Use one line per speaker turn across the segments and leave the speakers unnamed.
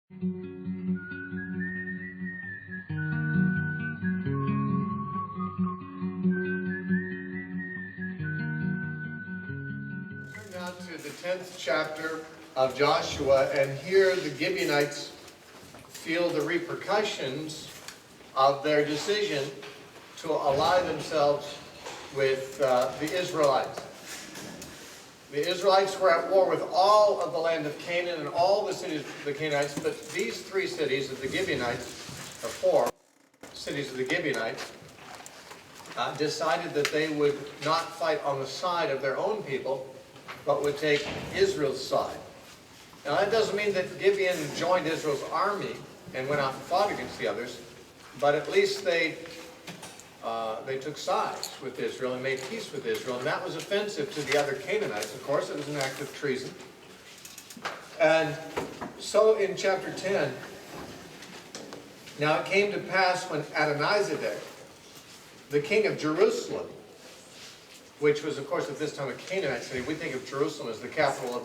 Turn now to the 10th chapter of Joshua, and here the Gibeonites feel the repercussions of their decision to ally themselves with the Israelites. The Israelites were at war with all of the land of Canaan and all the cities of the Canaanites, but these three cities of the Gibeonites, or four cities of the Gibeonites, decided that they would not fight on the side of their own people, but would take Israel's side. Now that doesn't mean that Gibeon joined Israel's army and went out and fought against the others, but at least they took sides with Israel and made peace with Israel, and that was offensive to the other Canaanites. Of course, it was an act of treason. And so in chapter 10, now it came to pass when Adonizedek, the king of Jerusalem, which was, of course, at this time a Canaanite city. We think of Jerusalem as the capital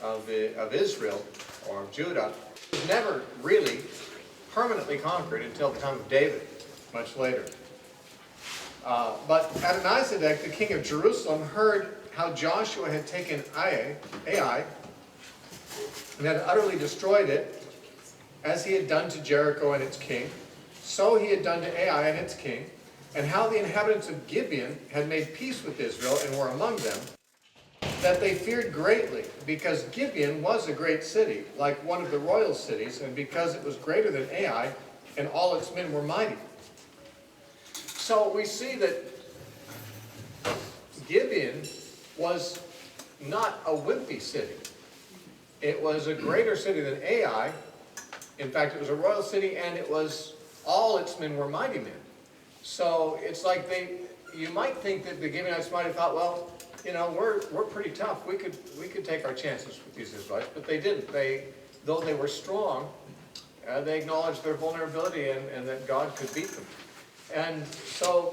of Israel, or of Judah. It was never really permanently conquered until the time of David, much later. But Adonizedek, the king of Jerusalem, heard how Joshua had taken Ai and had utterly destroyed it, as he had done to Jericho and its king. So he had done to Ai and its king, and how the inhabitants of Gibeon had made peace with Israel and were among them, that they feared greatly, because Gibeon was a great city, like one of the royal cities, and because it was greater than Ai, and all its men were mighty. So we see that Gibeon was not a wimpy city. It was a greater city than Ai. In fact, it was a royal city, and it was all its men were mighty men. So it's like you might think that the Gibeonites might have thought, well, you know, we're pretty tough. We could take our chances with these Israelites, but they didn't. Though they were strong, they acknowledged their vulnerability and that God could beat them. And so,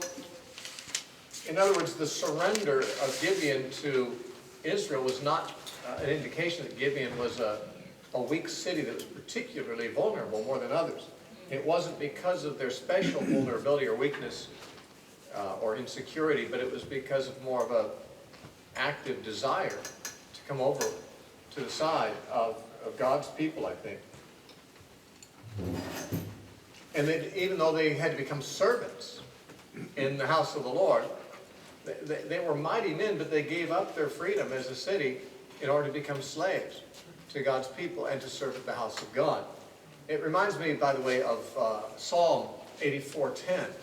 in other words, the surrender of Gibeon to Israel was not an indication that Gibeon was a weak city that was particularly vulnerable more than others. It wasn't because of their special vulnerability or weakness or insecurity, but it was because of more of an active desire to come over to the side of God's people, I think. And even though they had to become servants in the house of the Lord, they were mighty men, but they gave up their freedom as a city in order to become slaves to God's people and to serve at the house of God. It reminds me, by the way, of Psalm 84:10,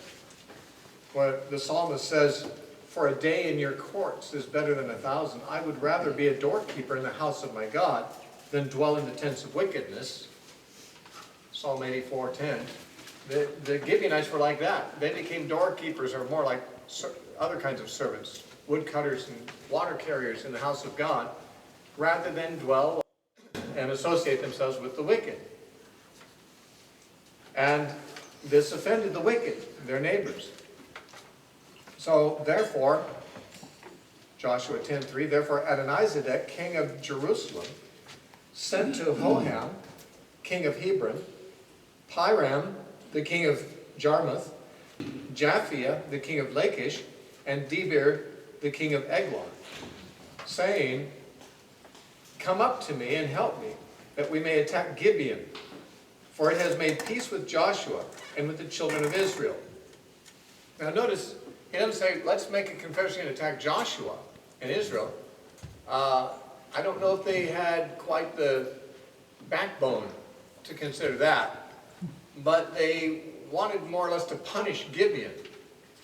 where the psalmist says, "For a day in your courts is better than 1,000. I would rather be a doorkeeper in the house of my God than dwell in the tents of wickedness." Psalm 84:10. The Gibeonites were like that. They became doorkeepers, or more like other kinds of servants, woodcutters and water carriers in the house of God, rather than dwell and associate themselves with the wicked. And this offended the wicked, their neighbors. So therefore, Joshua 10:3, therefore Adonizedek, king of Jerusalem, sent to Hoham, king of Hebron, Piram, the king of Jarmuth, Japhia, the king of Lachish, and Debir, the king of Eglon, saying, "Come up to me and help me, that we may attack Gibeon, for it has made peace with Joshua and with the children of Israel." Now notice, he doesn't say, let's make a confession and attack Joshua and Israel. I don't know if they had quite the backbone to consider that, but they wanted more or less to punish Gibeon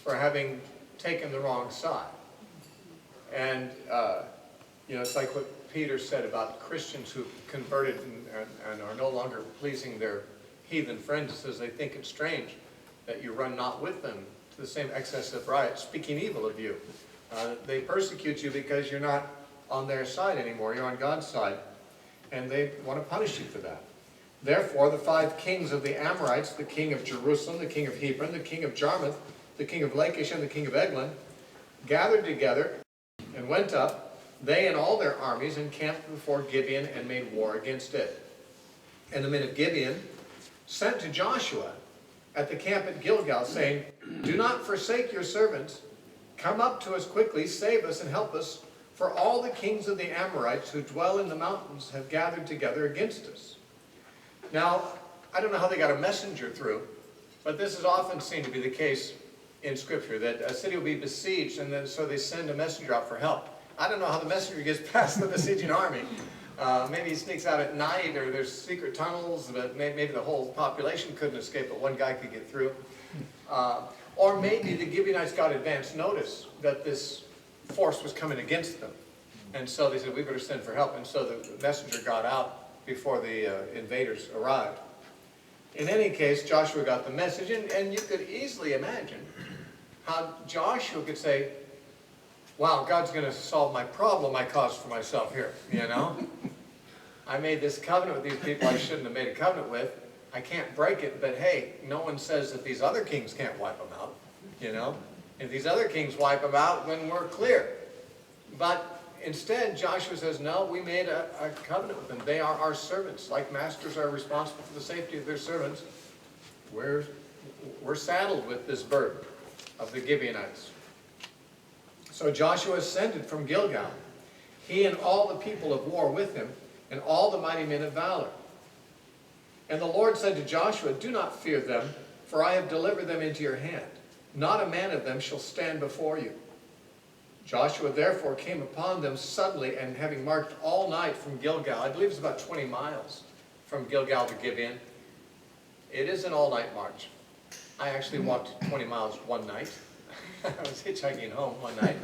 for having taken the wrong side. And, you know, it's like what Peter said about Christians who converted and are no longer pleasing their heathen friends. It says they think it strange that you run not with them to the same excess of riot, speaking evil of you. They persecute you because you're not on their side anymore. You're on God's side. And they want to punish you for that. Therefore, the 5 kings of the Amorites, the king of Jerusalem, the king of Hebron, the king of Jarmuth, the king of Lachish, and the king of Eglon, gathered together and went up, they and all their armies, encamped before Gibeon and made war against it. and the men of Gibeon sent to Joshua at the camp at Gilgal, saying, "Do not forsake your servants. Come up to us quickly, save us and help us, for all the kings of the Amorites who dwell in the mountains have gathered together against us." Now, I don't know how they got a messenger through, but this is often seen to be the case in Scripture, that a city will be besieged, and then so they send a messenger out for help. I don't know how the messenger gets past the besieging army. Maybe he sneaks out at night, or there's secret tunnels, but maybe the whole population couldn't escape, but one guy could get through. Or maybe the Gibeonites got advance notice that this force was coming against them. And so they said, "We better send for help." And so the messenger got out before the invaders arrived. In any case, Joshua got the message, and you could easily imagine how Joshua could say, "Wow, God's going to solve my problem I caused for myself here, you know? I made this covenant with these people I shouldn't have made a covenant with. I can't break it, but hey, no one says that these other kings can't wipe them out, you know? If these other kings wipe them out, then we're clear." But instead, Joshua says, "No, we made a covenant with them. They are our servants. Like masters are responsible for the safety of their servants, we're saddled with this burden of the Gibeonites." So Joshua ascended from Gilgal, he and all the people of war with him, and all the mighty men of valor. And the Lord said to Joshua, "Do not fear them, for I have delivered them into your hand. Not a man of them shall stand before you." Joshua therefore came upon them suddenly, and having marched all night from Gilgal, I believe it's about 20 miles from Gilgal to Gibeon. It is an all-night march. I actually walked 20 miles one night. I was hitchhiking home one night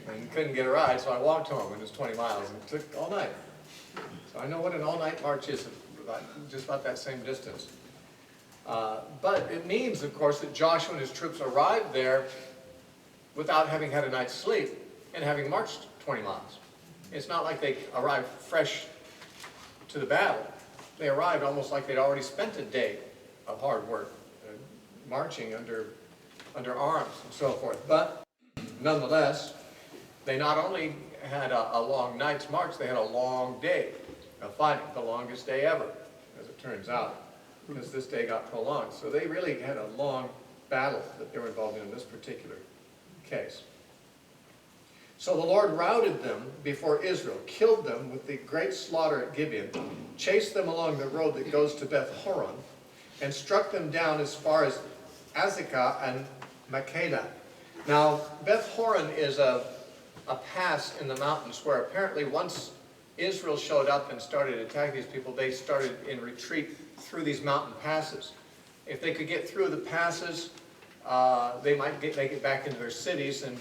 and couldn't get a ride, so I walked home, and it was 20 miles, and it took all night. So I know what an all-night march is, just about that same distance. But it means, of course, that Joshua and his troops arrived there without having had a night's sleep and having marched 20 miles. It's not like they arrived fresh to the battle. They arrived almost like they'd already spent a day of hard work, marching under arms and so forth. But nonetheless, they not only had a long night's march, they had a long day of fighting, the longest day ever, as it turns out, because this day got prolonged. So they really had a long battle that they were involved in this particular case. So the Lord routed them before Israel, killed them with the great slaughter at Gibeon, chased them along the road that goes to Beth Horon, and struck them down as far as Azekah and Makkedah. Now, Beth Horon is a pass in the mountains where apparently once Israel showed up and started attacking these people, they started in retreat through these mountain passes. If they could get through the passes, they might make it back into their cities and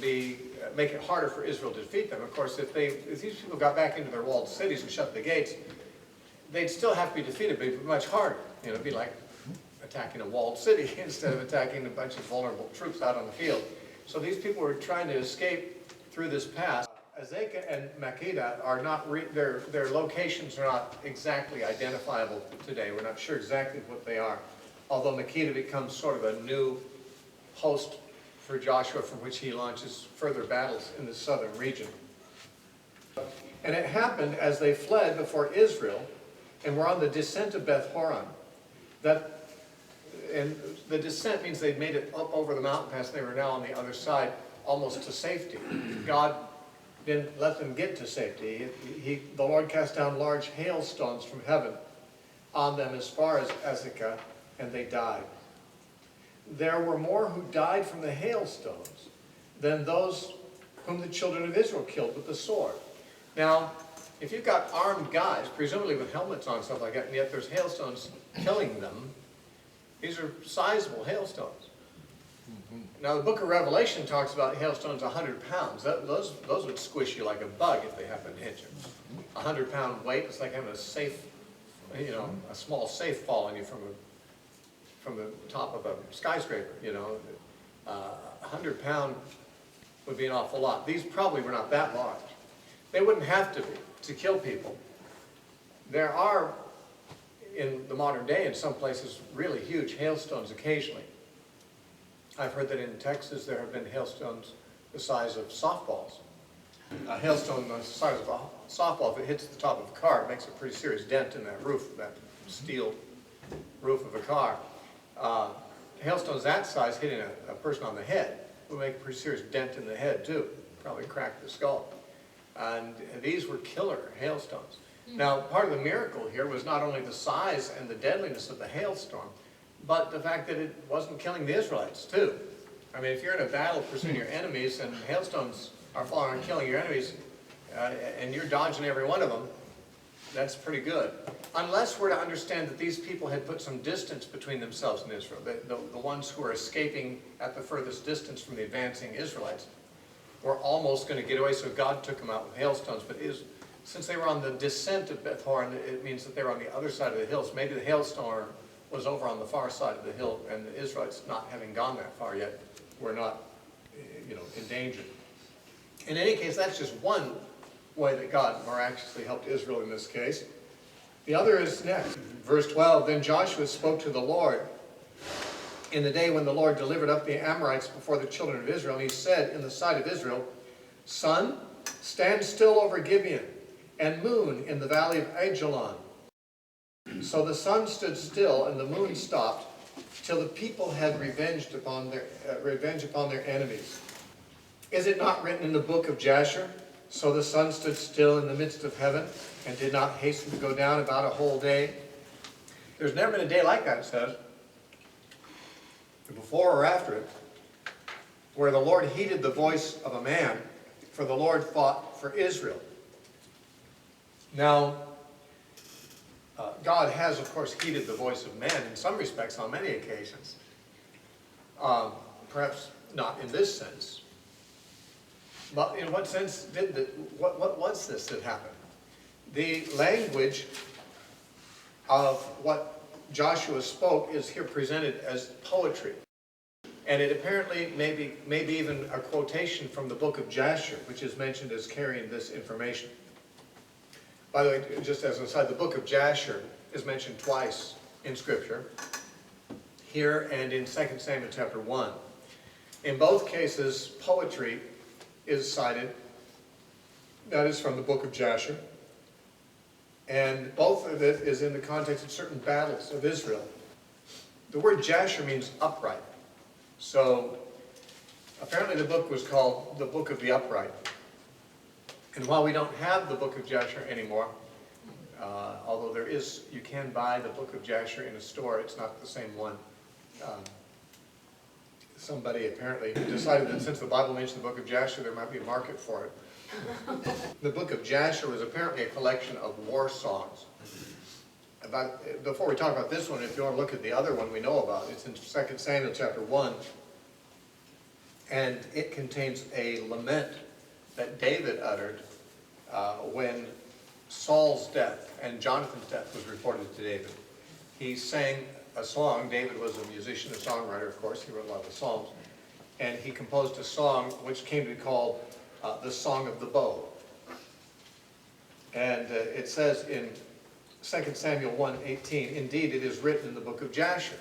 make it harder for Israel to defeat them. Of course, if these people got back into their walled cities and shut the gates, they'd still have to be defeated, but it'd be much harder. You know, it'd be like attacking a walled city instead of attacking a bunch of vulnerable troops out on the field. So these people were trying to escape through this pass. Azekah and Makkedah are not, their locations are not exactly identifiable today. We're not sure exactly what they are. Although Makkedah becomes sort of a new post for Joshua from which he launches further battles in the southern region. And it happened as they fled before Israel and were on the descent of Beth Horon, and the descent means they'd made it up over the mountain pass, and they were now on the other side, almost to safety. God didn't let them get to safety. The Lord cast down large hailstones from heaven on them as far as Azekah, and they died. There were more who died from the hailstones than those whom the children of Israel killed with the sword. Now, if you've got armed guys, presumably with helmets on, stuff like that, and yet there's hailstones killing them, these are sizable hailstones. Now, the book of Revelation talks about hailstones 100 pounds. Those would squish you like a bug if they happened to hit you. 100-pound weight, it's like having a safe, a small safe fall on you from the top of a skyscraper, 100-pound would be an awful lot. These probably were not that large. They wouldn't have to be to kill people. There are, in the modern day, in some places, really huge hailstones occasionally. I've heard that in Texas there have been hailstones the size of softballs. A hailstone the size of a softball, if it hits the top of a car, it makes a pretty serious dent in that roof of that steel roof of a car. Hailstones that size hitting a person on the head would make a pretty serious dent in the head too, probably crack the skull. And these were killer hailstones. Now, part of the miracle here was not only the size and the deadliness of the hailstorm, but the fact that it wasn't killing the Israelites too. I mean, if you're in a battle pursuing your enemies and hailstones are falling and killing your enemies, and you're dodging every one of them, that's pretty good. Unless we're to understand that these people had put some distance between themselves and Israel. The ones who are escaping at the furthest distance from the advancing Israelites were almost going to get away, so God took them out with hailstones. But since they were on the descent of Beth Horon, it means that they were on the other side of the hills. Maybe the hailstorm was over on the far side of the hill, and the Israelites, not having gone that far yet, were not, in danger. In any case, that's just one way that God miraculously helped Israel in this case. The other is next. Verse 12, then Joshua spoke to the Lord in the day when the Lord delivered up the Amorites before the children of Israel. And he said in the sight of Israel, sun, stand still over Gibeon, and moon in the valley of Ajalon. So the sun stood still, and the moon stopped, till the people had revenge upon their enemies. Is it not written in the book of Jasher? So the sun stood still in the midst of heaven, and did not hasten to go down about a whole day. There's never been a day like that, it says, before or after it, where the Lord heeded the voice of a man, for the Lord fought for Israel. Now, God has, of course, heeded the voice of man in some respects on many occasions. Perhaps not in this sense. But in what sense what was this that happened? The language of what Joshua spoke is here presented as poetry. And it apparently may be even a quotation from the book of Jasher, which is mentioned as carrying this information. By the way, just as an aside, the book of Jasher is mentioned twice in Scripture, here and in 2 Samuel chapter 1. In both cases, poetry is cited. That is from the book of Jasher. And both of it is in the context of certain battles of Israel. The word Jasher means upright. So apparently the book was called the Book of the Upright. And while we don't have the book of Jasher anymore, although you can buy the book of Jasher in a store, it's not the same one. Somebody apparently decided that since the Bible mentioned the book of Jasher, there might be a market for it. The book of Jasher was apparently a collection of war songs. Before we talk about this one, if you want to look at the other one we know about, it's in 2 Samuel chapter 1. And it contains a lament that David uttered when Saul's death and Jonathan's death was reported to David. He sang a song. David was a musician, a songwriter, of course. He wrote a lot of the Psalms. And he composed a song which came to be called the Song of the Bow. And it says in 2 Samuel 1:18, indeed it is written in the book of Jasher.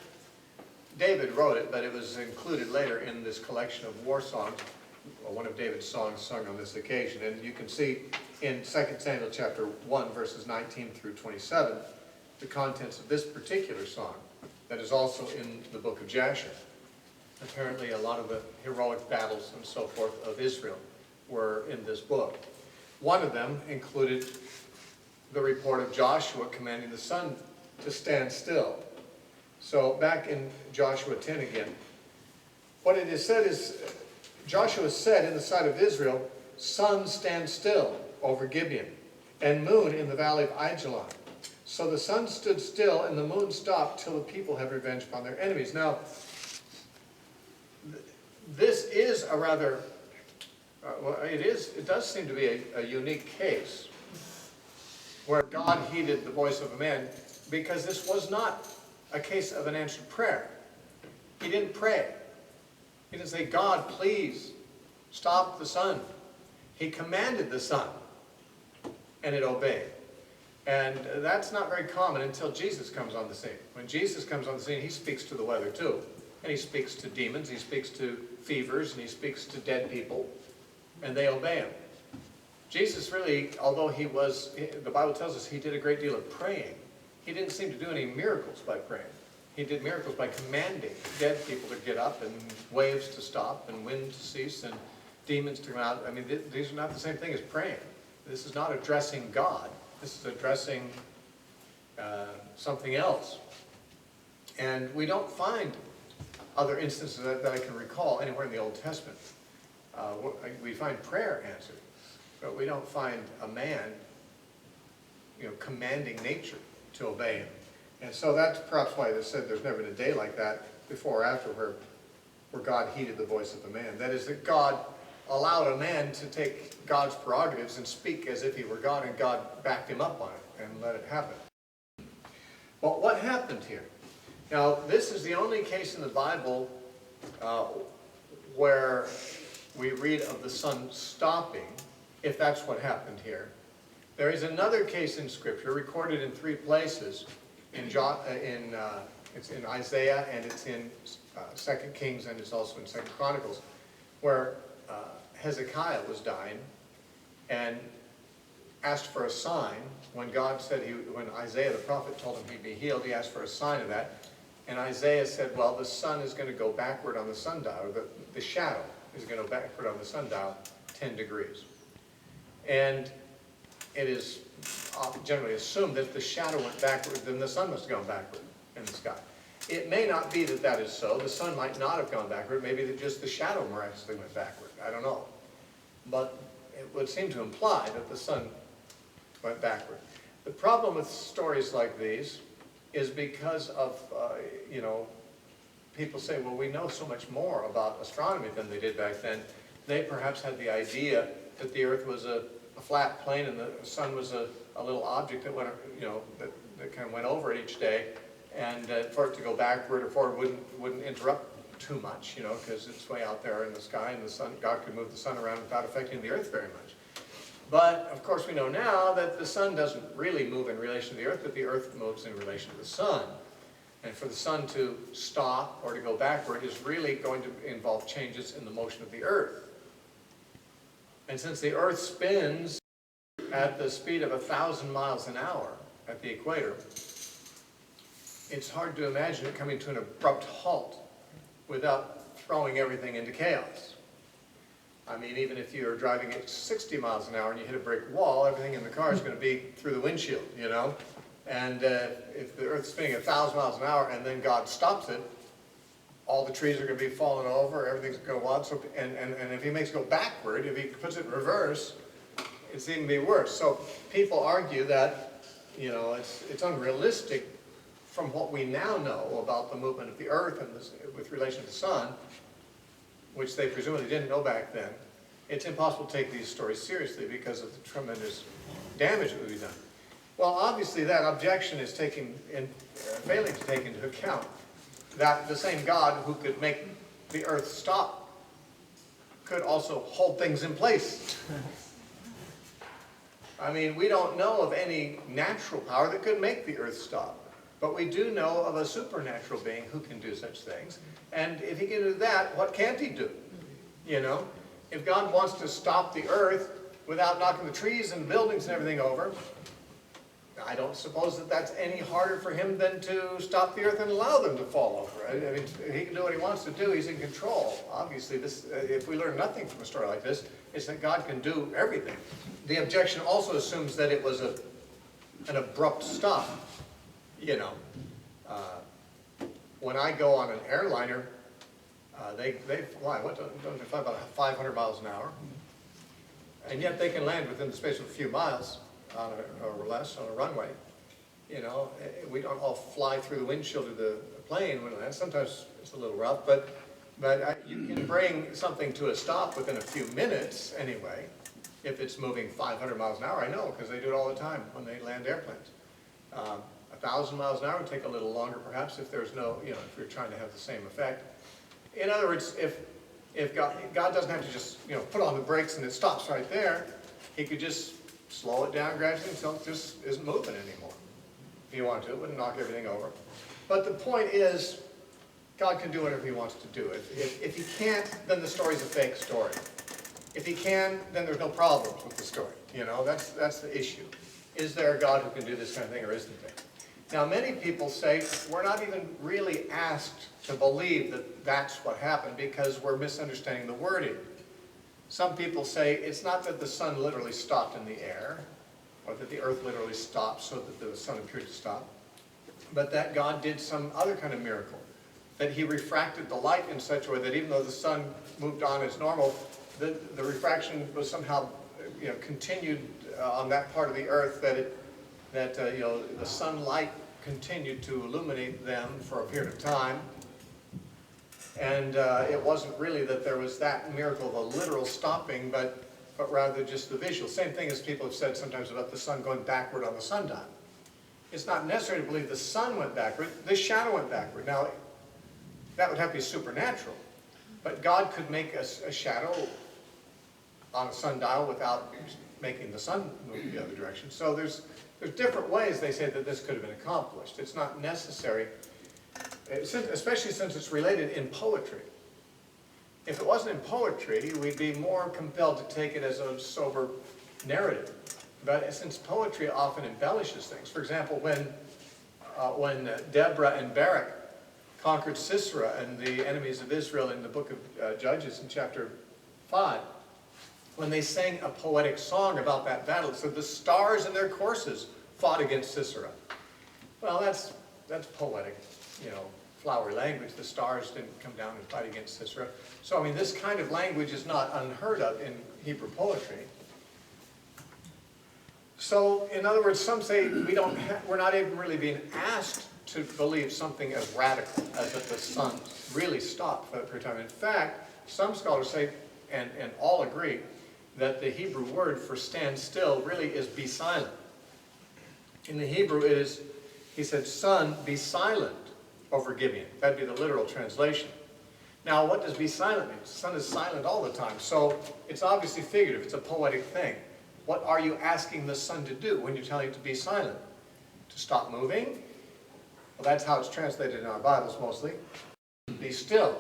David wrote it, but it was included later in this collection of war songs, one of David's songs sung on this occasion. And you can see in 2 Samuel chapter 1, verses 19 through 27, the contents of this particular song that is also in the book of Jasher. Apparently a lot of the heroic battles and so forth of Israel were in this book. One of them included the report of Joshua commanding the sun to stand still. So back in Joshua 10 again, what it is said is, Joshua said in the sight of Israel, sun stand still over Gibeon, and moon in the valley of Ajalon. So the sun stood still, and the moon stopped till the people had revenge upon their enemies. Now, this is a rather, it does seem to be a unique case where God heeded the voice of a man, because this was not a case of an answered prayer. He didn't pray. He didn't say, God, please stop the sun. He commanded the sun, and it obeyed. And that's not very common until Jesus comes on the scene. When Jesus comes on the scene, he speaks to the weather too. And he speaks to demons, he speaks to fevers, and he speaks to dead people, and they obey him. Jesus really, although the Bible tells us he did a great deal of praying, he didn't seem to do any miracles by praying. He did miracles by commanding dead people to get up and waves to stop and wind to cease and demons to come out. I mean, these are not the same thing as praying. This is not addressing God. This is addressing something else. And we don't find other instances that I can recall anywhere in the Old Testament. We find prayer answered, but we don't find a man, commanding nature to obey him. And so that's perhaps why they said there's never been a day like that before or after where God heeded the voice of a man. That is, that God allowed a man to take God's prerogatives and speak as if he were God, and God backed him up on it and let it happen. But what happened here? Now, this is the only case in the Bible where we read of the sun stopping, if that's what happened here. There is another case in Scripture recorded in 3 places. It's in Isaiah, and it's in 2 Kings, and it's also in 2 Chronicles, where Hezekiah was dying and asked for a sign. When God said, when Isaiah the prophet told him he'd be healed, he asked for a sign of that. And Isaiah said, well, the sun is going to go backward on the sundial, or the shadow is going to go backward on the sundial 10 degrees. And it is generally assumed that if the shadow went backward, then the sun must have gone backward in the sky. It may not be that that is so. The sun might not have gone backward. Maybe that just the shadow miraculously went backward. I don't know. But it would seem to imply that the sun went backward. The problem with stories like these is because of, people say, well, we know so much more about astronomy than they did back then. They perhaps had the idea that the earth was a flat plane and the sun was a little object that went, that kind of went over it each day, and for it to go backward or forward wouldn't interrupt too much, because it's way out there in the sky, and the sun, God could move the sun around without affecting the earth very much. But of course we know now that the sun doesn't really move in relation to the earth, but the earth moves in relation to the sun. And for the sun to stop or to go backward is really going to involve changes in the motion of the earth. And since the earth spins at the speed of 1,000 miles an hour at the equator, it's hard to imagine it coming to an abrupt halt without throwing everything into chaos. I mean, even if you're driving at 60 miles an hour and you hit a brick wall, everything in the car is going to be through the windshield, And if the earth's spinning 1,000 miles an hour and then God stops it, all the trees are going to be falling over, everything's going to wild. So, and if he makes it go backward, if he puts it in reverse, it's even be worse. So people argue that, it's unrealistic from what we now know about the movement of the earth and with relation to the sun, which they presumably didn't know back then. It's impossible to take these stories seriously because of the tremendous damage that would be done. Well, obviously that objection is failing to take into account that the same God who could make the earth stop could also hold things in place. I mean, we don't know of any natural power that could make the earth stop. But we do know of a supernatural being who can do such things. And if he can do that, what can't he do? If God wants to stop the earth without knocking the trees and buildings and everything over, I don't suppose that that's any harder for him than to stop the earth and allow them to fall over. I mean, he can do what he wants to do. He's in control. Obviously, if we learn nothing from a story like this, it's that God can do everything. The objection also assumes that it was an abrupt stop. When I go on an airliner, they fly, don't they fly about 500 miles an hour? And yet they can land within the space of a few miles or less on a runway. We don't all fly through the windshield of the plane when it lands. Sometimes it's a little rough, but you can bring something to a stop within a few minutes anyway, if it's moving 500 miles an hour. I know, because they do it all the time when they land airplanes. 1,000 miles an hour would take a little longer, perhaps, if there's no, if you're trying to have the same effect. In other words, if God doesn't have to just, put on the brakes and it stops right there, he could just slow it down gradually until it just isn't moving anymore. If he wanted to, it wouldn't knock everything over. But the point is, God can do whatever he wants to do. If he can't, then the story's a fake story. If he can, then there's no problems with the story. That's the issue. Is there a God who can do this kind of thing, or isn't there? Now, many people say we're not even really asked to believe that that's what happened because we're misunderstanding the wording. Some people say it's not that the sun literally stopped in the air, or that the earth literally stopped so that the sun appeared to stop, but that God did some other kind of miracle. That he refracted the light in such a way that even though the sun moved on as normal, the refraction was somehow continued on that part of the earth, that the sunlight continued to illuminate them for a period of time. And it wasn't really that there was that miracle of a literal stopping, but rather just the visual. Same thing as people have said sometimes about the sun going backward on the sundial. It's not necessary to believe the sun went backward, the shadow went backward. Now, that would have to be supernatural. But God could make a shadow on a sundial without making the sun move the other direction. So there's different ways they say that this could have been accomplished. It's not necessary, especially since it's related in poetry. If it wasn't in poetry, we'd be more compelled to take it as a sober narrative. But since poetry often embellishes things, for example, when Deborah and Barak conquered Sisera and the enemies of Israel in the book of Judges in chapter 5, when they sang a poetic song about that battle, it said the stars in their courses fought against Sisera. Well, that's poetic, flowery language. The stars didn't come down and fight against Sisera. So, I mean, this kind of language is not unheard of in Hebrew poetry. So, in other words, some say we're not even really being asked to believe something as radical as that the sun really stopped for that period of time. In fact, some scholars say, and all agree, that the Hebrew word for stand still really is be silent. In the Hebrew it is, he said, sun, be silent over Gibeon. That'd be the literal translation. Now, what does be silent mean? The sun is silent all the time, so it's obviously figurative. It's a poetic thing. What are you asking the sun to do when you're telling it to be silent? To stop moving? Well, that's how it's translated in our Bibles mostly. Be still.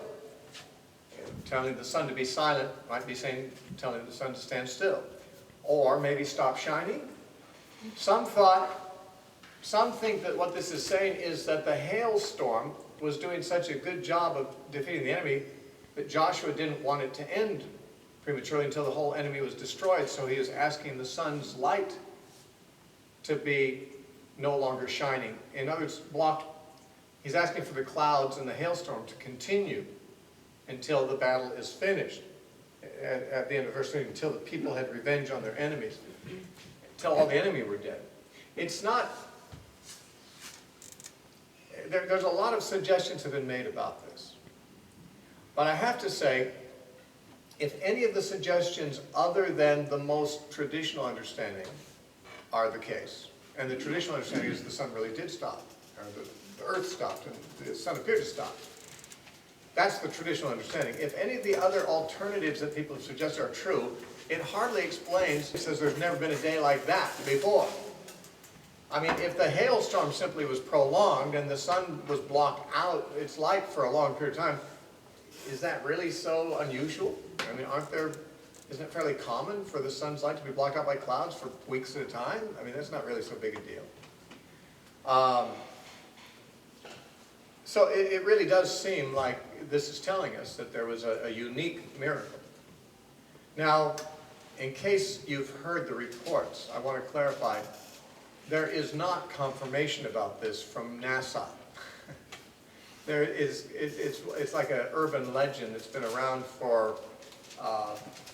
Telling the sun to be silent might be telling the sun to stand still. Or maybe stop shining. Some think that what this is saying is that the hailstorm was doing such a good job of defeating the enemy that Joshua didn't want it to end prematurely until the whole enemy was destroyed, so he is asking the sun's light to be no longer shining. In other words, he's asking for the clouds and the hailstorm to continue until the battle is finished. At the end of verse 3, until the people had revenge on their enemies, until all the enemy were dead. It's not, there's a lot of suggestions have been made about this. But I have to say, if any of the suggestions other than the most traditional understanding are the case, and the traditional understanding is the sun really did stop, or the earth stopped and the sun appeared to stop, that's the traditional understanding. If any of the other alternatives that people have suggested are true, it hardly explains, it says there's never been a day like that before. I mean, if the hailstorm simply was prolonged and the sun was blocked out its light for a long period of time, is that really so unusual? I mean, isn't it fairly common for the sun's light to be blocked out by clouds for weeks at a time? I mean, that's not really so big a deal. So it really does seem like this is telling us that there was a unique miracle. Now, in case you've heard the reports, I want to clarify, there is not confirmation about this from NASA. It's like an urban legend that's been around for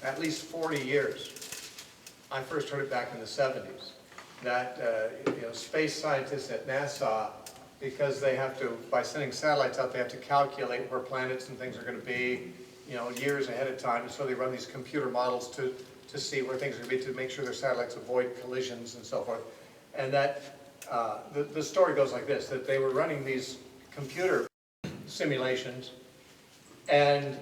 at least 40 years. I first heard it back in the 70s, that space scientists at NASA, because they have to, by sending satellites out, they have to calculate where planets and things are going to be, years ahead of time. And so they run these computer models to see where things are going to be, to make sure their satellites avoid collisions and so forth. And that the story goes like this, that they were running these computer simulations, and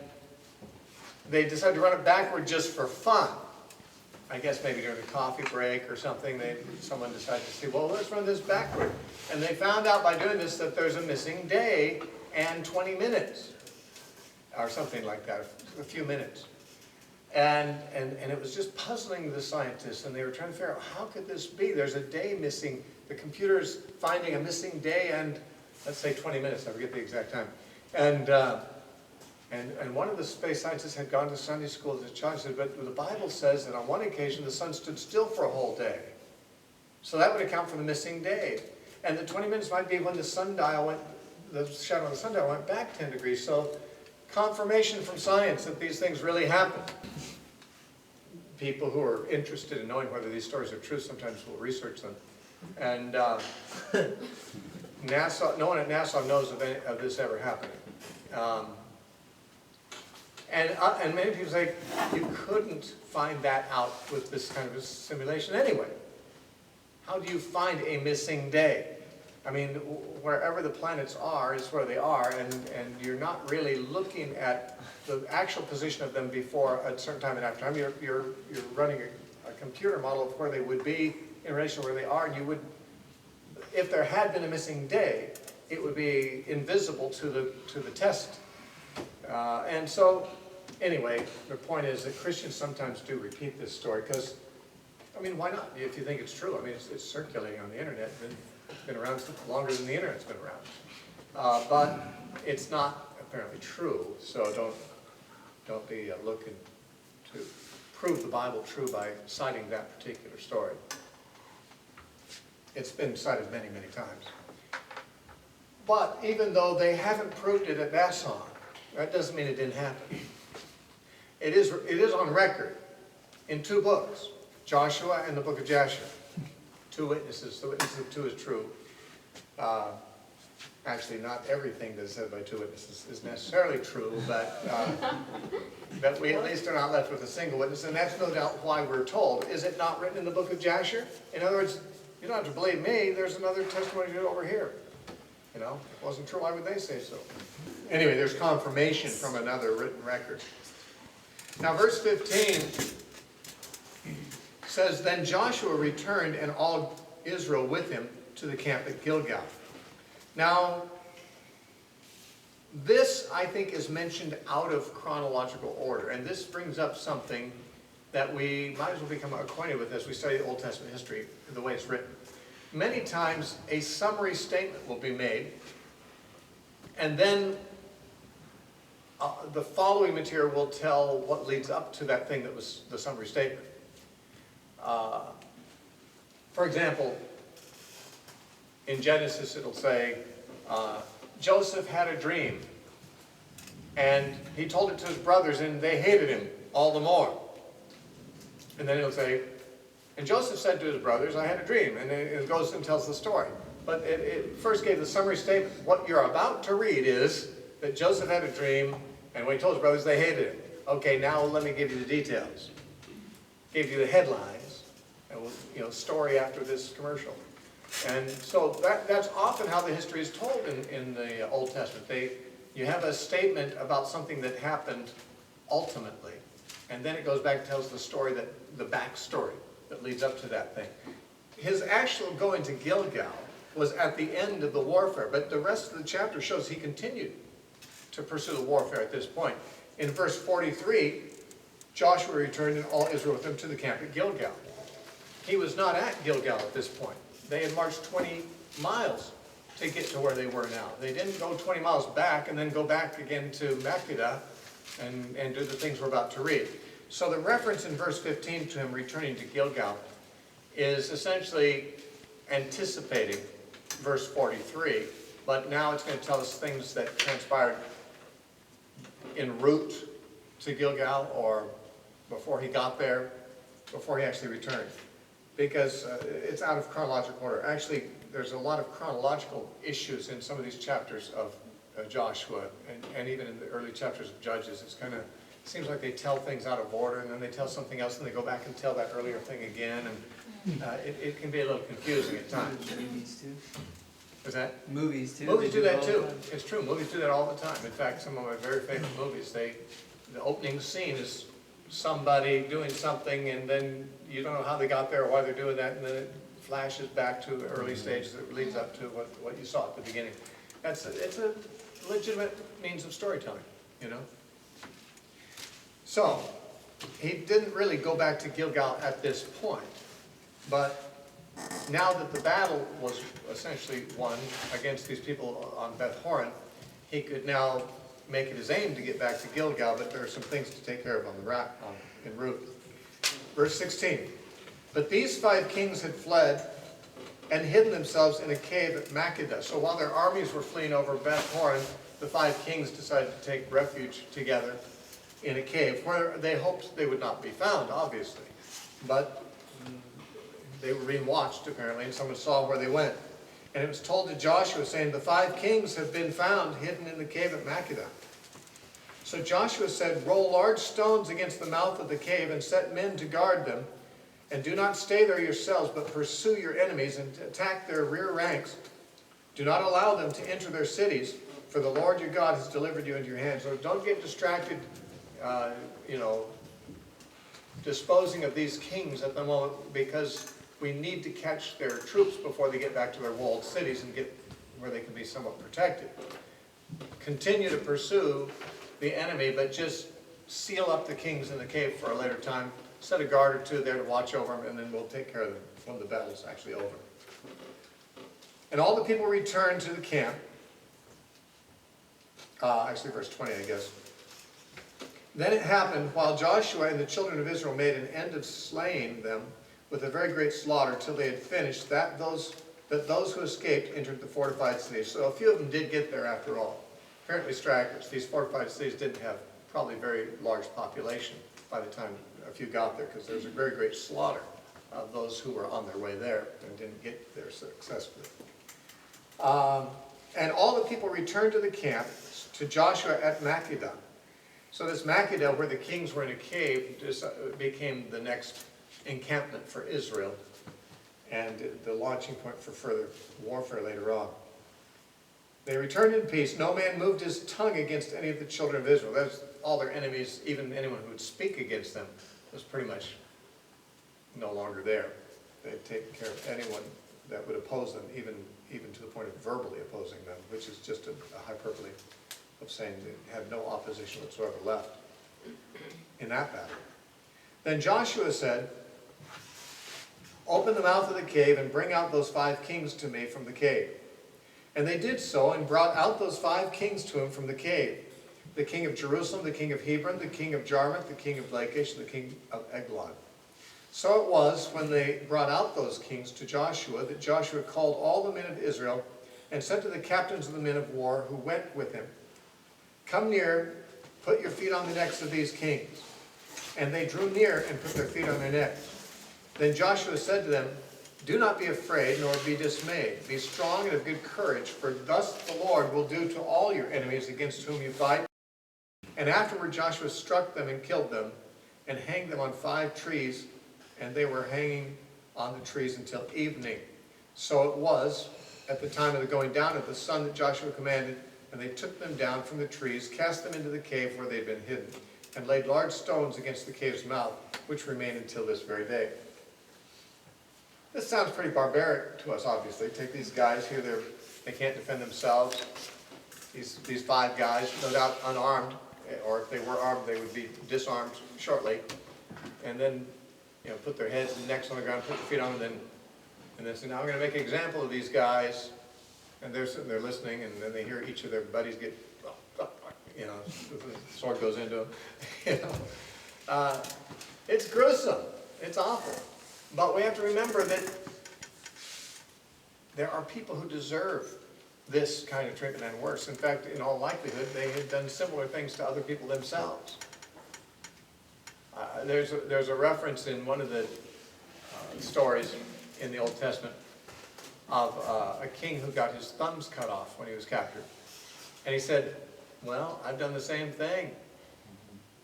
they decided to run it backward just for fun. I guess maybe during a coffee break or something, someone decided to say, well, let's run this backward. And they found out by doing this that there's a missing day and 20 minutes, or something like that, a few minutes. And it was just puzzling the scientists, and they were trying to figure out, how could this be? There's a day missing the computer's finding a missing day and, let's say 20 minutes, I forget the exact time. And one of the space scientists had gone to Sunday school as a child and said, but the Bible says that on one occasion the sun stood still for a whole day. So that would account for the missing day. And the 20 minutes might be when the sundial went, the shadow of the sundial went back 10 degrees. So confirmation from science that these things really happen. People who are interested in knowing whether these stories are true sometimes will research them. And NASA, no one at NASA knows of this ever happening. And many people say, you couldn't find that out with this kind of a simulation anyway. How do you find a missing day? I mean, wherever the planets are is where they are, and you're not really looking at the actual position of them before a certain time and after time. You're running a computer model of where they would be in relation to where they are, and you would, if there had been a missing day, it would be invisible to the test. And so, anyway, the point is that Christians sometimes do repeat this story because, I mean, why not? If you think it's true, I mean, it's circulating on the internet. It's been around longer than the internet's been around. But it's not apparently true, so don't be looking to prove the Bible true by citing that particular story. It's been cited many, many times. But even though they haven't proved it at NASA, that doesn't mean it didn't happen. It is on record in 2 books, Joshua and the book of Jasher. 2 witnesses. The witnesses of 2 is true. Actually, not everything that's said by 2 witnesses is necessarily true, but we at least are not left with a single witness, and that's no doubt why we're told. Is it not written in the book of Jasher? In other words, you don't have to believe me, there's another testimony over here. You know, if it wasn't true, why would they say so? Anyway, there's confirmation from another written record. Now, verse 15 says, Then Joshua returned and all Israel with him to the camp at Gilgal. Now, this, I think, is mentioned out of chronological order, and this brings up something that we might as well become acquainted with as we study Old Testament history, the way it's written. Many times, a summary statement will be made, and then the following material will tell what leads up to that thing that was the summary statement. For example, in Genesis it'll say, Joseph had a dream, and he told it to his brothers, and they hated him all the more. And then it'll say, and Joseph said to his brothers, I had a dream, and it goes and tells the story. But it first gave the summary statement. What you're about to read is that Joseph had a dream, and when he told his brothers, they hated him. Okay, now let me give you the details. Gave you the headlines, and we'll, story after this commercial. And so that's often how the history is told in the Old Testament. You have a statement about something that happened ultimately, and then it goes back and tells the story, the backstory that leads up to that thing. His actual going to Gilgal was at the end of the warfare, but the rest of the chapter shows he continued to pursue the warfare at this point. In verse 43, Joshua returned and all Israel with him to the camp at Gilgal. He was not at Gilgal at this point. They had marched 20 miles to get to where they were now. They didn't go 20 miles back and then go back again to Makkedah and do the things we're about to read. So the reference in verse 15 to him returning to Gilgal is essentially anticipating verse 43, but now it's going to tell us things that transpired en route to Gilgal or before he got there, before he actually returned. Because it's out of chronological order. Actually, there's a lot of chronological issues in some of these chapters of Joshua, and even in the early chapters of Judges. It's kind of, seems like they tell things out of order, and then they tell something else, and they go back and tell that earlier thing again, and it can be a little confusing at times.
Movies too.
What's that?
Movies too.
Movies do that too. It's true. Movies do that all the time. In fact, some of my very famous movies, the opening scene is somebody doing something, and then you don't know how they got there or why they're doing that, and then it flashes back to the early stages that leads up to what you saw at the beginning. It's a legitimate means of storytelling, So, he didn't really go back to Gilgal at this point, but now that the battle was essentially won against these people on Beth Horon, he could now make it his aim to get back to Gilgal, but there are some things to take care of on the en route. Verse 16. But these 5 kings had fled and hidden themselves in a cave at Makkedah. So while their armies were fleeing over Beth Horon, the 5 kings decided to take refuge together in a cave where they hoped they would not be found, obviously. But they were being watched, apparently, and someone saw where they went. And it was told to Joshua, saying, the 5 kings have been found hidden in the cave at Makkedah. So Joshua said, roll large stones against the mouth of the cave and set men to guard them. And do not stay there yourselves, but pursue your enemies and attack their rear ranks. Do not allow them to enter their cities, for the Lord your God has delivered you into your hands. So don't get distracted, disposing of these kings at the moment, because we need to catch their troops before they get back to their walled cities and get where they can be somewhat protected. Continue to pursue the enemy, but just seal up the kings in the cave for a later time. Set a guard or 2 there to watch over them, and then we'll take care of them when the battle's actually over. And all the people returned to the camp. Actually, verse 20, I guess. Then it happened, while Joshua and the children of Israel made an end of slaying them with a very great slaughter till they had finished, that those who escaped entered the fortified cities. So a few of them did get there after all. Apparently stragglers. These fortified cities didn't have probably very large population by the time a few got there, because there was a very great slaughter of those who were on their way there and didn't get there successfully. And all the people returned to the camp to Joshua at Makkedah. So this Makkedah, where the kings were in a cave, became the next encampment for Israel and the launching point for further warfare later on. They returned in peace. No man moved his tongue against any of the children of Israel. That's all their enemies, even anyone who would speak against them, was pretty much no longer there. They'd taken care of anyone that would oppose them, even to the point of verbally opposing them, which is just a hyperbole of saying they had no opposition whatsoever left in that battle. Then Joshua said, open the mouth of the cave and bring out those 5 kings to me from the cave. And they did so, and brought out those 5 kings to him from the cave. The king of Jerusalem, the king of Hebron, the king of Jarmuth, the king of Lachish, and the king of Eglon. So it was, when they brought out those kings to Joshua, that Joshua called all the men of Israel, and said to the captains of the men of war who went with him, come near, put your feet on the necks of these kings. And they drew near and put their feet on their necks. Then Joshua said to them, do not be afraid, nor be dismayed. Be strong and of good courage, for thus the Lord will do to all your enemies against whom you fight. And afterward Joshua struck them and killed them, and hanged them on 5 trees, and they were hanging on the trees until evening. So it was, at the time of the going down of the sun, that Joshua commanded, and they took them down from the trees, cast them into the cave where they had been hidden, and laid large stones against the cave's mouth, which remain until this very day. This sounds pretty barbaric to us, obviously. Take these guys here, they can't defend themselves. These 5 guys, no doubt unarmed, or if they were armed, they would be disarmed shortly. And then, put their heads and necks on the ground, put their feet on them, and then say, now I'm going to make an example of these guys. And they're sitting there listening, and then they hear each of their buddies get, the sword goes into them. It's gruesome. It's awful. But we have to remember that there are people who deserve this kind of treatment and worse. In fact, in all likelihood, they had done similar things to other people themselves. There's a reference in one of the stories in the Old Testament of a king who got his thumbs cut off when he was captured. And he said, well, I've done the same thing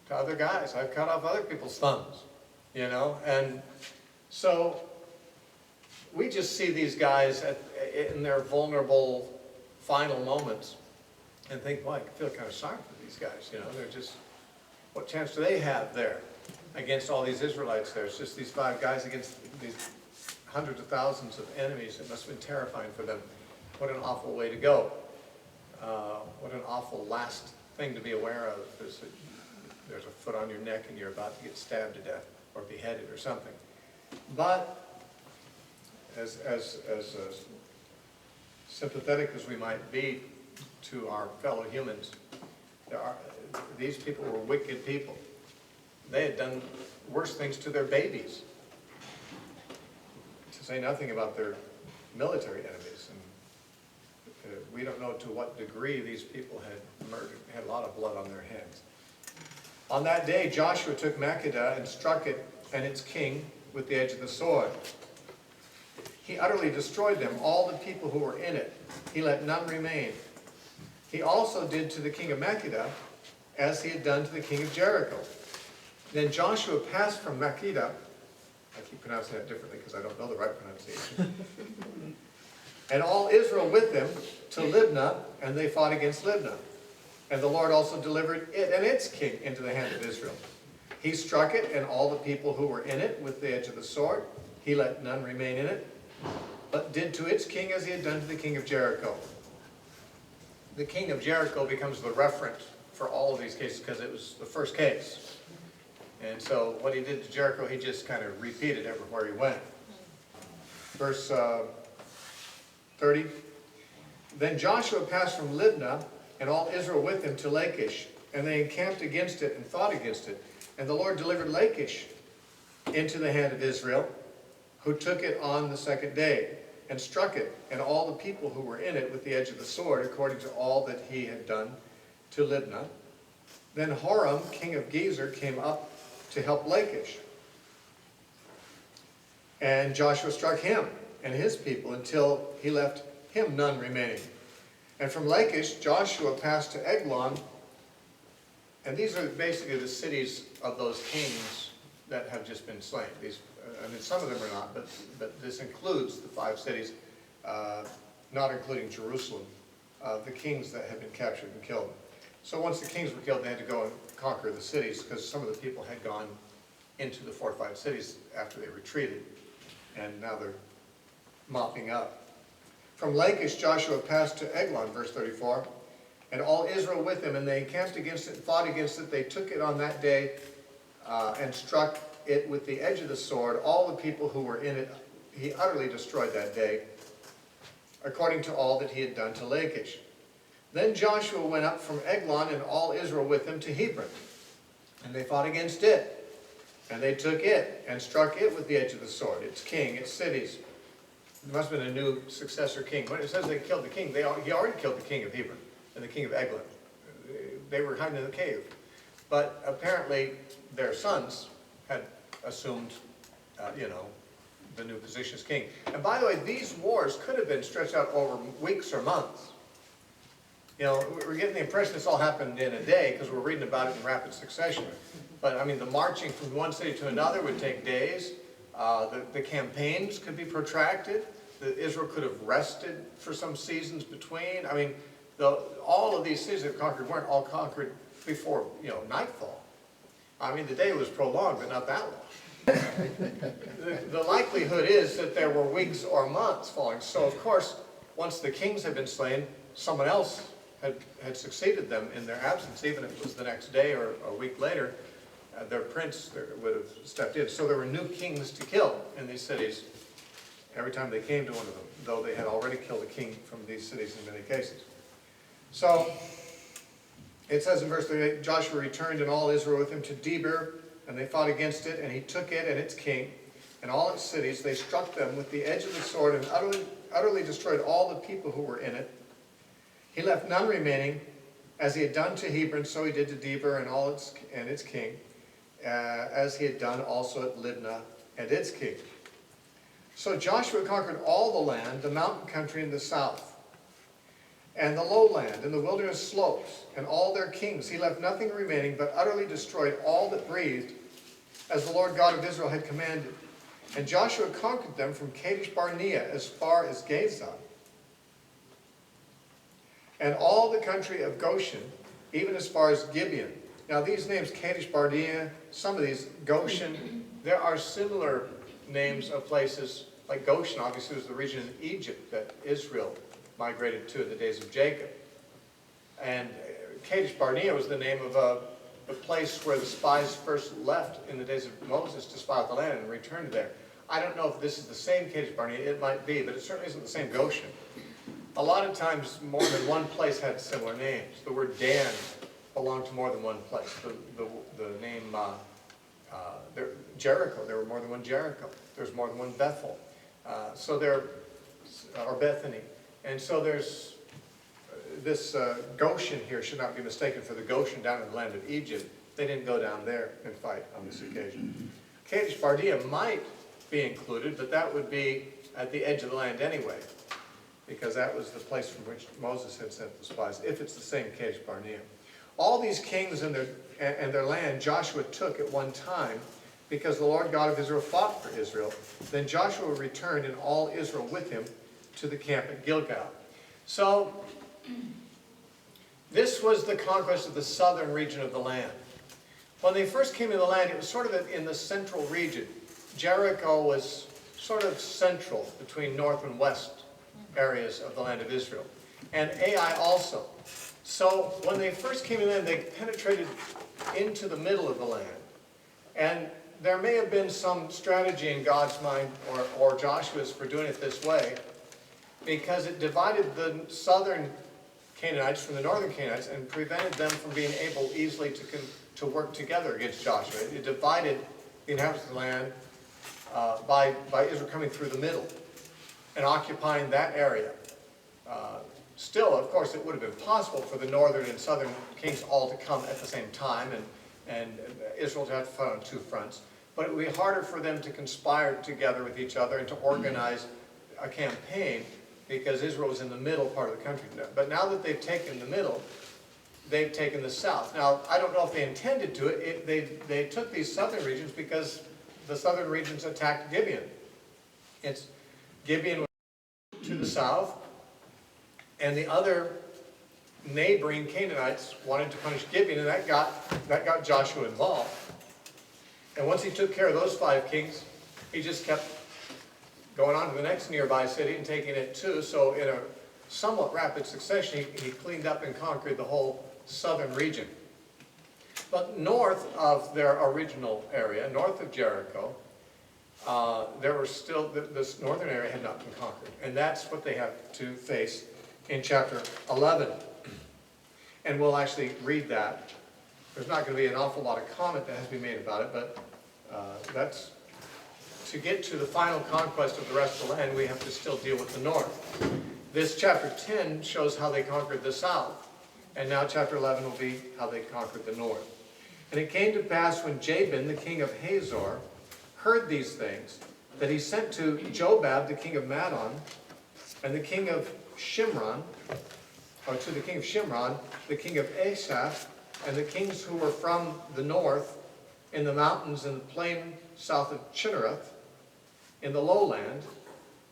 to other guys. I've cut off other people's thumbs, and so we just see these guys in their vulnerable final moments and think, well, I feel kind of sorry for these guys. They're just, what chance do they have there against all these Israelites there? It's just these 5 guys against these hundreds of thousands of enemies. It must have been terrifying for them. What an awful way to go. What an awful last thing to be aware of. There's a foot on your neck and you're about to get stabbed to death or beheaded or something. But as sympathetic as we might be to our fellow humans, these people were wicked people. They had done worse things to their babies, to say nothing about their military enemies. And we don't know to what degree these people had murdered, had a lot of blood on their hands. On that day, Joshua took Makkedah and struck it and its king with the edge of the sword. He utterly destroyed them, all the people who were in it. He let none remain. He also did to the king of Makkedah as he had done to the king of Jericho. Then Joshua passed from Makkedah, I keep pronouncing that differently because I don't know the right pronunciation, and all Israel with them to Libnah, and they fought against Libnah. And the Lord also delivered it and its king into the hand of Israel. He struck it and all the people who were in it with the edge of the sword. He let none remain in it, but did to its king as he had done to the king of Jericho. The king of Jericho becomes the reference for all of these cases because it was the first case. And so what he did to Jericho, he just kind of repeated everywhere he went. Verse 30. Then Joshua passed from Libnah, and all Israel with him, to Lachish, and they encamped against it and fought against it. And the Lord delivered Lachish into the hand of Israel, who took it on the second day, and struck it, and all the people who were in it with the edge of the sword, according to all that he had done to Libnah. Then Horam, king of Gezer, came up to help Lachish. And Joshua struck him and his people until he left him none remaining. And from Lachish, Joshua passed to Eglon, and these are basically the cities of those kings that have just been slain. These, I mean, some of them are not, but this includes the 5 cities, not including Jerusalem, the kings that had been captured and killed. So once the kings were killed, they had to go and conquer the cities because some of the people had gone into the fortified cities after they retreated, and now they're mopping up. From Lachish, Joshua passed to Eglon, verse 34, and all Israel with him, and they encamped against it and fought against it. They took it on that day and struck it with the edge of the sword. All the people who were in it, he utterly destroyed that day, according to all that he had done to Lachish. Then Joshua went up from Eglon, and all Israel with him, to Hebron, and they fought against it. And they took it and struck it with the edge of the sword, its king, its cities. There must have been a new successor king. When it says they killed the king, he already killed the king of Hebron and the king of Eglon. They were hiding in the cave. But apparently their sons had assumed, the new position as king. And by the way, these wars could have been stretched out over weeks or months. You know, we're getting the impression this all happened in a day because we're reading about it in rapid succession. But I mean, the marching from one city to another would take days. The campaigns could be protracted. Israel could have rested for some seasons between. I mean, all of these cities that conquered weren't all conquered before, nightfall. I mean, the day was prolonged, but not that long. The likelihood is that there were weeks or months following. So, of course, once the kings had been slain, someone else had succeeded them in their absence, even if it was the next day or a week later. Their prince would have stepped in. So there were new kings to kill in these cities every time they came to one of them, though they had already killed a king from these cities in many cases. So it says in verse 38, Joshua returned and all Israel with him to Debir, and they fought against it, and he took it and its king and all its cities. They struck them with the edge of the sword and utterly destroyed all the people who were in it. He left none remaining. As he had done to Hebron, so he did to Debir and its king, as he had done also at Libnah and its king. So Joshua conquered all the land, the mountain country in the south, and the lowland, and the wilderness slopes, and all their kings. He left nothing remaining, but utterly destroyed all that breathed, as the Lord God of Israel had commanded. And Joshua conquered them from Kadesh Barnea as far as Gaza, and all the country of Goshen, even as far as Gibeon. Now these names, Kadesh Barnea, some of these, Goshen, there are similar names of places, like Goshen obviously was the region in Egypt that Israel migrated to in the days of Jacob. And Kadesh Barnea was the name of a place where the spies first left in the days of Moses to spy out the land and returned there. I don't know if this is the same Kadesh Barnea, it might be, but it certainly isn't the same Goshen. A lot of times more than one place had similar names. The word Dan belonged to more than one place. The name Jericho, there were more than one Jericho. There's more than one Bethel. Or Bethany. And so there's this Goshen here should not be mistaken for the Goshen down in the land of Egypt. They didn't go down there and fight on this occasion. Kadesh Barnea might be included, but that would be at the edge of the land anyway, because that was the place from which Moses had sent the spies, if it's the same Kadesh Barnea. All these kings and their land Joshua took at one time, because the Lord God of Israel fought for Israel. Then Joshua returned and all Israel with him to the camp at Gilgal. So this was the conquest of the southern region of the land. When they first came into the land, it was sort of in the central region. Jericho was sort of central between north and west areas of the land of Israel. And Ai also. So when they first came in, they penetrated into the middle of the land. And there may have been some strategy in God's mind, or Joshua's, for doing it this way, because it divided the southern Canaanites from the northern Canaanites and prevented them from being able easily to work together against Joshua. It divided the inhabitants of the land by Israel coming through the middle and occupying that area. Still, of course, it would have been possible for the northern and southern kings all to come at the same time and Israel to have to fight on two fronts. But it would be harder for them to conspire together with each other and to organize a campaign because Israel was in the middle part of the country. But now that they've taken the middle, they've taken the south. Now, I don't know if they intended to. They took these southern regions because the southern regions attacked Gibeon. Gibeon was to the south, and the other neighboring Canaanites wanted to punish Gibeon, and that got Joshua involved. And once he took care of those 5 kings, he just kept going on to the next nearby city and taking it too. So in a somewhat rapid succession, he cleaned up and conquered the whole southern region. But north of their original area, north of Jericho, there were still, this northern area had not been conquered. And that's what they have to face in chapter 11. And we'll actually read that. There's not going to be an awful lot of comment that has to be made about it, but that's, to get to the final conquest of the rest of the land, we have to still deal with the north. This chapter 10 shows how they conquered the south, and now chapter 11 will be how they conquered the north. And it came to pass when Jabin, the king of Hazor, heard these things, that he sent to Jobab, the king of Madon, and the king of Shimron, or to the king of Shimron, the king of Asaph, and the kings who were from the north, in the mountains in the plain south of Chinnereth, in the lowland,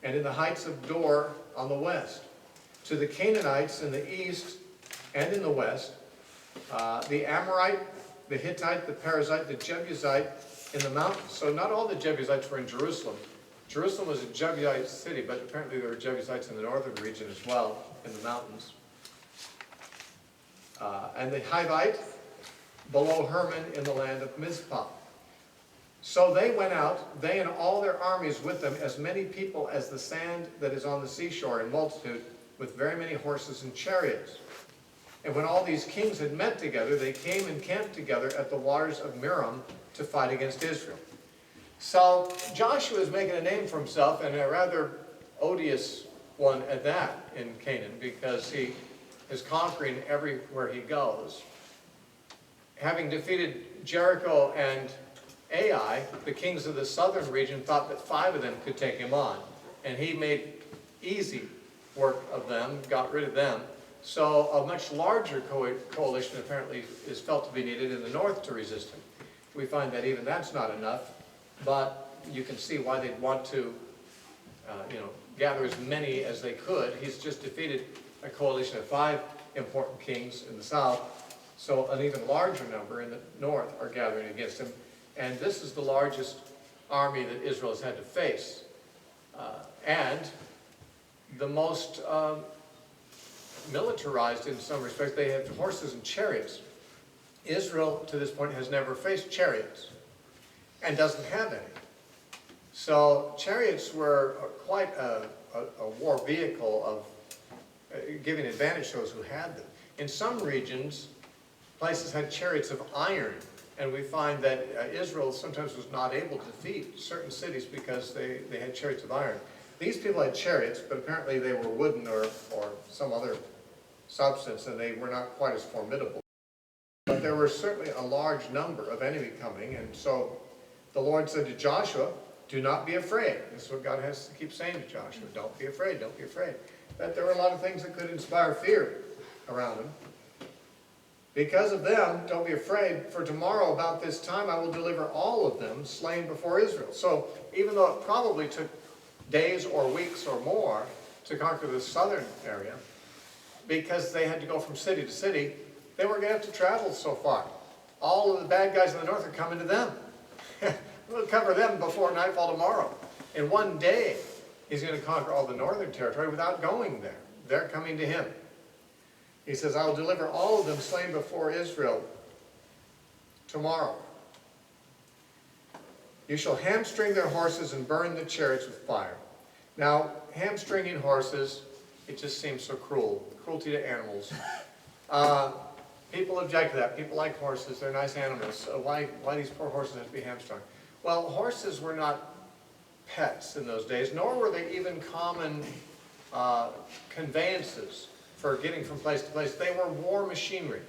and in the heights of Dor on the west, to the Canaanites in the east and in the west, the Amorite, the Hittite, the Perizzite, the Jebusite in the mountains. So not all the Jebusites were in Jerusalem. Jerusalem was a Jebusite city, but apparently there were Jebusites in the northern region as well, in the mountains. And the Hivite below Hermon in the land of Mizpah. So they went out, they and all their armies with them, as many people as the sand that is on the seashore in multitude, with very many horses and chariots. And when all these kings had met together, they came and camped together at the waters of Merom to fight against Israel. So Joshua is making a name for himself, and a rather odious one at that in Canaan, because he is conquering everywhere he goes. Having defeated Jericho and Ai, the kings of the southern region thought that 5 of them could take him on. And he made easy work of them, got rid of them. So a much larger coalition apparently is felt to be needed in the north to resist him. We find that even that's not enough, but you can see why they'd want to gather as many as they could. He's just defeated a coalition of 5 important kings in the south, so an even larger number in the north are gathering against him. And this is the largest army that Israel has had to face. And the most militarized in some respects. They have horses and chariots. Israel, to this point, has never faced chariots and doesn't have any. So chariots were quite a war vehicle of giving advantage to those who had them. In some regions, places had chariots of iron, and we find that Israel sometimes was not able to defeat certain cities because they had chariots of iron. These people had chariots, but apparently they were wooden or some other substance, and they were not quite as formidable. But there were certainly a large number of enemy coming, and so the Lord said to Joshua, do not be afraid. This is what God has to keep saying to Joshua. Don't be afraid, don't be afraid. That there were a lot of things that could inspire fear around him. Because of them, don't be afraid, for tomorrow about this time I will deliver all of them slain before Israel. So even though it probably took days or weeks or more to conquer the southern area, because they had to go from city to city, they weren't going to have to travel so far. All of the bad guys in the north are coming to them. We'll cover them before nightfall tomorrow. In one day, he's going to conquer all the northern territory without going there. They're coming to him. He says, I will deliver all of them slain before Israel tomorrow. You shall hamstring their horses and burn the chariots with fire. Now, hamstringing horses, it just seems so cruel. Cruelty to animals. People object to that. People like horses. They're nice animals. So why these poor horses have to be hamstrung? Well, horses were not pets in those days, nor were they even common conveyances for getting from place to place. They were war machinery.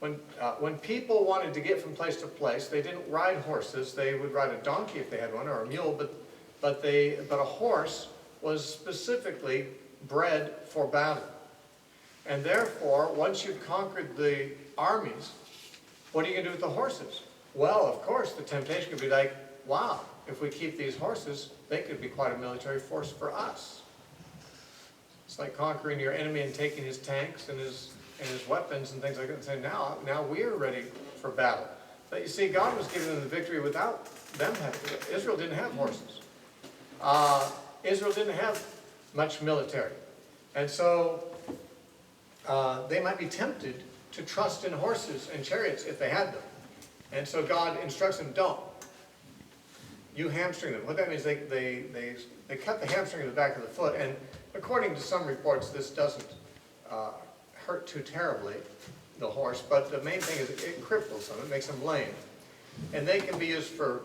When people wanted to get from place to place, they didn't ride horses. They would ride a donkey if they had one, or a mule, but a horse was specifically bred for battle. And therefore, once you've conquered the armies, what are you going to do with the horses? Well, of course, the temptation could be like, wow, if we keep these horses, they could be quite a military force for us. It's like conquering your enemy and taking his tanks and his weapons and things like that and saying, now we are ready for battle. But you see, God was giving them the victory without them having it. Israel didn't have horses. Israel didn't have much military. And so they might be tempted to trust in horses and chariots if they had them. And so God instructs them, don't. You hamstring them. What that means, they cut the hamstring in the back of the foot, and according to some reports, this doesn't hurt too terribly, the horse, but the main thing is it cripples them, it makes them lame. And they can be used for,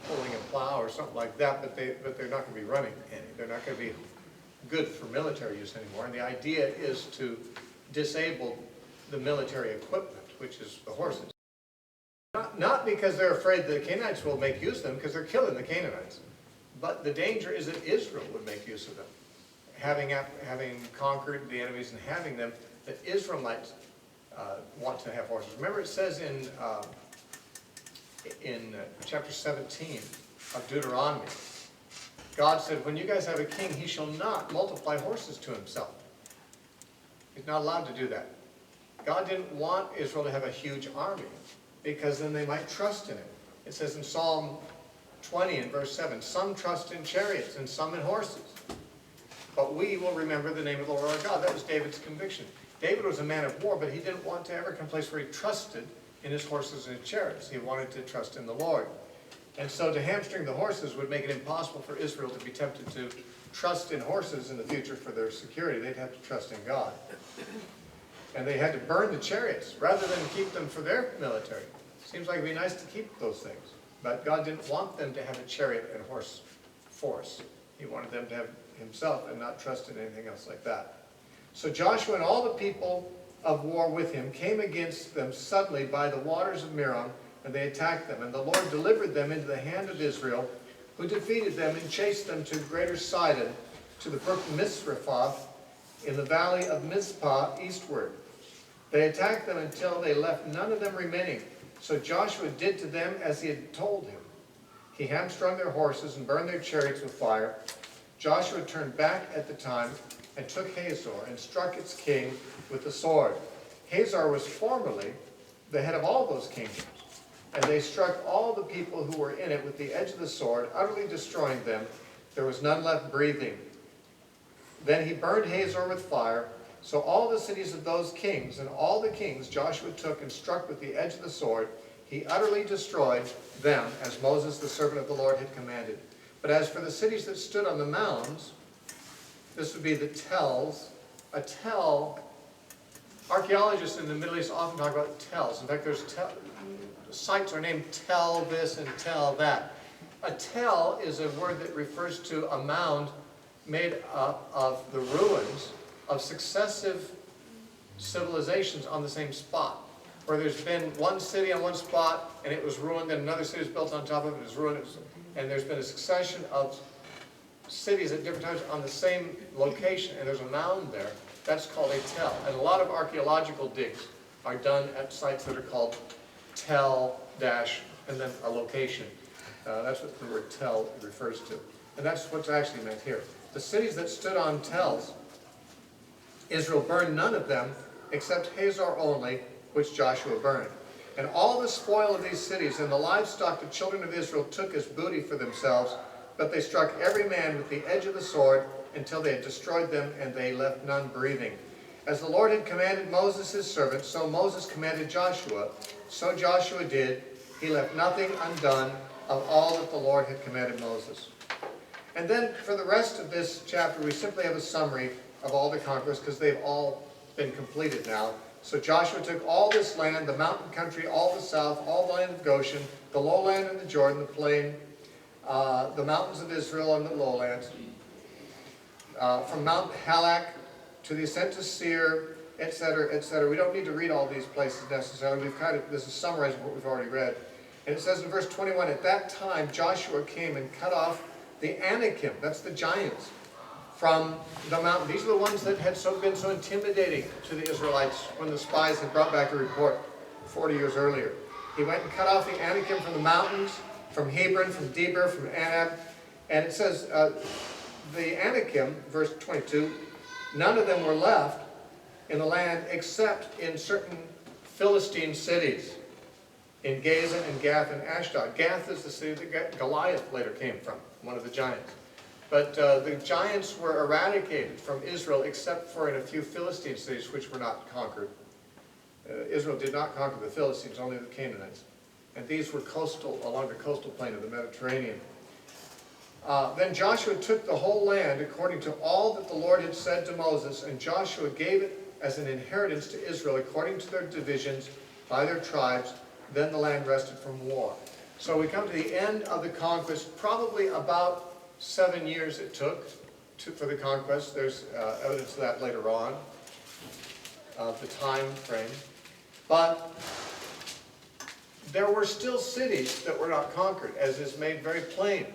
pulling a plow or something like that, but they're not going to be running any. They're not going to be good for military use anymore. And the idea is to disable the military equipment, which is the horses. Not because they're afraid the Canaanites will make use of them, because they're killing the Canaanites. But the danger is that Israel would make use of them. Having conquered the enemies and having them, that Israelites want to have horses. Remember it says in chapter 17 of Deuteronomy, God said, when you guys have a king, he shall not multiply horses to himself. He's not allowed to do that. God didn't want Israel to have a huge army, because then they might trust in it. It says in Psalm 20 and verse 7, some trust in chariots and some in horses, but we will remember the name of the Lord our God. That was David's conviction. David was a man of war, but he didn't want to ever come to a place where he trusted in his horses and his chariots. He wanted to trust in the Lord. And so to hamstring the horses would make it impossible for Israel to be tempted to trust in horses in the future for their security. They'd have to trust in God. And they had to burn the chariots rather than keep them for their military. Seems like it'd be nice to keep those things. But God didn't want them to have a chariot and horse force. He wanted them to have himself and not trust in anything else like that. So Joshua and all the people of war with him came against them suddenly by the waters of Merom, and they attacked them. And the Lord delivered them into the hand of Israel, who defeated them and chased them to greater Sidon, to the brook Misrephoth, in the valley of Mizpah eastward. They attacked them until they left none of them remaining. So Joshua did to them as he had told him. He hamstrung their horses and burned their chariots with fire. Joshua turned back at the time and took Hazor and struck its king with the sword. Hazor was formerly the head of all those kingdoms. And they struck all the people who were in it with the edge of the sword, utterly destroying them. There was none left breathing. Then he burned Hazor with fire. So all the cities of those kings and all the kings Joshua took and struck with the edge of the sword, he utterly destroyed them, as Moses the servant of the Lord had commanded. But as for the cities that stood on the mounds, this would be the tells. A tell, archaeologists in the Middle East often talk about tells. In fact, sites are named tell this and tell that. A tell is a word that refers to a mound made up of the ruins of successive civilizations on the same spot. Where there's been one city on one spot and it was ruined, then another city was built on top of it, it was ruined, and there's been a succession of cities at different times on the same location, and there's a mound there. That's called a tell. And a lot of archaeological digs are done at sites that are called tell dash and then a location. That's what the word tell refers to. And that's what's actually meant here. The cities that stood on tells, Israel burned none of them except Hazor only, which Joshua burned. And all the spoil of these cities and the livestock the children of Israel took as booty for themselves, but they struck every man with the edge of the sword until they had destroyed them, and they left none breathing. As the Lord had commanded Moses his servant, so Moses commanded Joshua. So Joshua did. He left nothing undone of all that the Lord had commanded Moses. And then for the rest of this chapter, we simply have a summary of all the conquests, because they've all been completed now. So Joshua took all this land, the mountain country, all the south, all the land of Goshen, the lowland and the Jordan, the plain, the mountains of Israel and the lowlands, from Mount Halak to the ascent to Seir, etc., etc. We don't need to read all these places necessarily. This is summarizing what we've already read. And it says in verse 21, at that time Joshua came and cut off the Anakim, that's the giants, from the mountain. These are the ones that had been so intimidating to the Israelites when the spies had brought back a report 40 years earlier. He went and cut off the Anakim from the mountains, from Hebron, from Debir, from Anab. And it says, the Anakim, verse 22, none of them were left in the land except in certain Philistine cities, in Gaza and Gath and Ashdod. Gath is the city that Goliath later came from, one of the giants. But the giants were eradicated from Israel except for in a few Philistine cities which were not conquered. Israel did not conquer the Philistines, only the Canaanites. And these were coastal, along the coastal plain of the Mediterranean. Then Joshua took the whole land according to all that the Lord had said to Moses, and Joshua gave it as an inheritance to Israel according to their divisions by their tribes. Then the land rested from war. So we come to the end of the conquest, probably about 7 years it took for the conquest. There's evidence of that later on, of the time frame. But there were still cities that were not conquered, as is made very plain.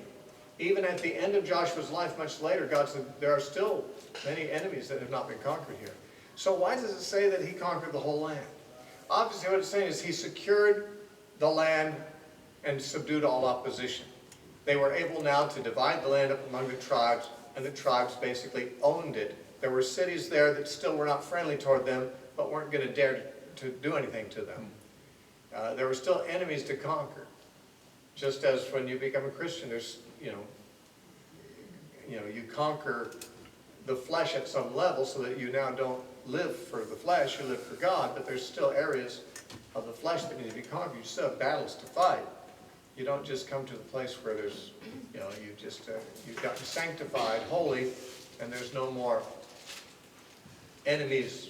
Even at the end of Joshua's life, much later, God said there are still many enemies that have not been conquered here. So why does it say that he conquered the whole land? Obviously what it's saying is he secured the land and subdued all opposition. They were able now to divide the land up among the tribes, and the tribes basically owned it. There were cities there that still were not friendly toward them, but weren't going to dare to do anything to them. There were still enemies to conquer. Just as when you become a Christian, there's, you conquer the flesh at some level so that you now don't live for the flesh, you live for God, but there's still areas of the flesh that need to be conquered. You still have battles to fight. You don't just come to the place where there's, you've gotten sanctified, holy, and there's no more enemies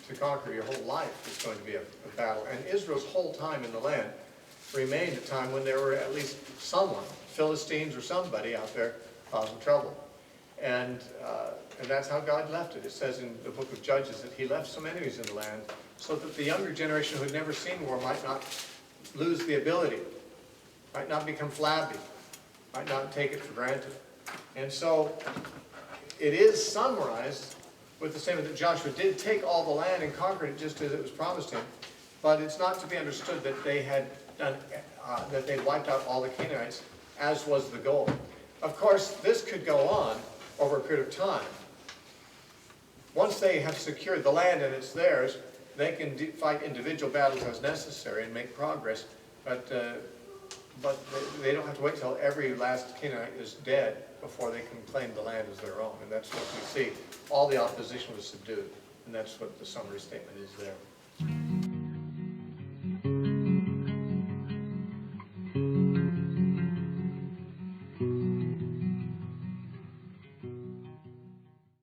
to conquer. Your whole life is going to be a battle. And Israel's whole time in the land remained a time when there were at least someone, Philistines or somebody out there causing trouble. And that's how God left it. It says in the book of Judges that he left some enemies in the land so that the younger generation who had never seen war might not lose the ability, might not become flabby, might not take it for granted. And so it is summarized with the statement that Joshua did take all the land and conquered it just as it was promised him. But it's not to be understood that they had done, that they wiped out all the Canaanites, as was the goal. Of course, this could go on over a period of time. Once they have secured the land and it's theirs, they can fight individual battles as necessary and make progress. But they don't have to wait till every last Canaanite is dead before they can claim the land as their own. And that's what we see. All the opposition was subdued. And that's what the summary statement is there.